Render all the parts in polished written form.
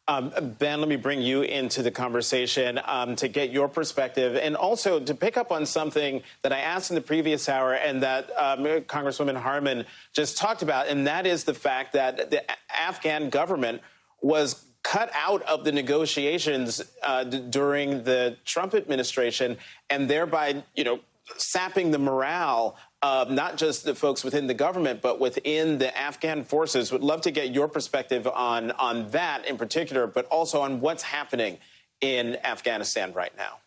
Ben, let me bring you into the conversation to get your perspective and also to pick up on something that I asked in the previous hour and that Congresswoman Harman just talked about, and that is the fact that the Afghan government was cut out of the negotiations during the Trump administration and thereby, sapping the morale of not just the folks within the government, but within the Afghan forces. Would love to get your perspective on that in particular, but also on what's happening in Afghanistan right now.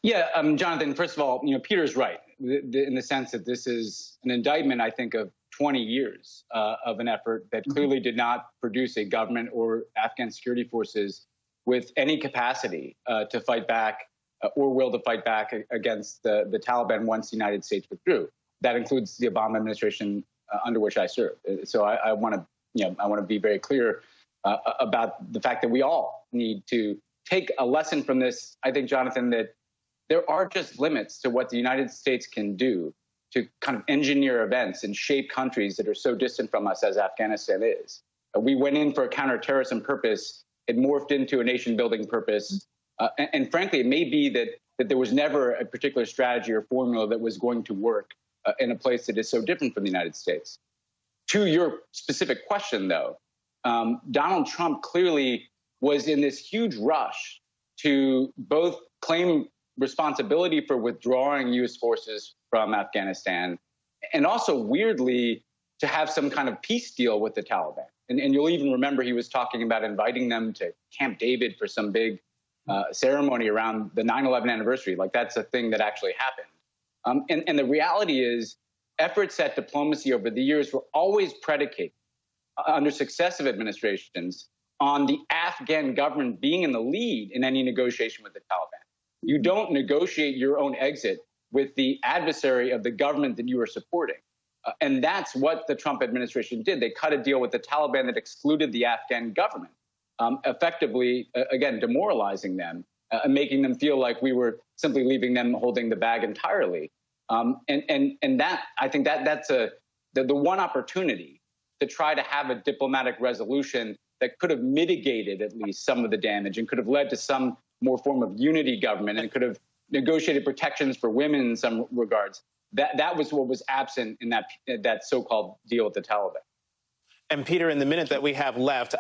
Yeah, Jonathan, first of all, Peter's right in the sense that this is an indictment, I think, of 20 years of an effort that clearly did not produce a government or Afghan security forces with any capacity to fight back or will to fight back against the Taliban once the United States withdrew. That includes the Obama administration under which I served. So I want to be very clear about the fact that we all need to take a lesson from this. I think, Jonathan, that there are just limits to what the United States can do to kind of engineer events and shape countries that are so distant from us as Afghanistan is. We went in for a counterterrorism purpose. It morphed into a nation-building purpose. And frankly, it may be that there was never a particular strategy or formula that was going to work in a place that is so different from the United States. To your specific question, though, Donald Trump clearly was in this huge rush to both claim responsibility for withdrawing U.S. forces from Afghanistan and also, weirdly, to have some kind of peace deal with the Taliban. And you'll even remember he was talking about inviting them to Camp David for some big ceremony around the 9/11 anniversary. Like, that's a thing that actually happened. And the reality is efforts at diplomacy over the years were always predicated under successive administrations on the Afghan government being in the lead in any negotiation with the Taliban. You don't negotiate your own exit with the adversary of the government that you are supporting. And that's what the Trump administration did. They cut a deal with the Taliban that excluded the Afghan government, effectively, again, demoralizing them and making them feel like we were simply leaving them holding the bag entirely. And that, I think that's the one opportunity to try to have a diplomatic resolution that could have mitigated at least some of the damage and could have led to some more form of unity government and could have negotiated protections for women in some regards. That was what was absent in that so-called deal with the Taliban. And Peter, in the minute that we have left,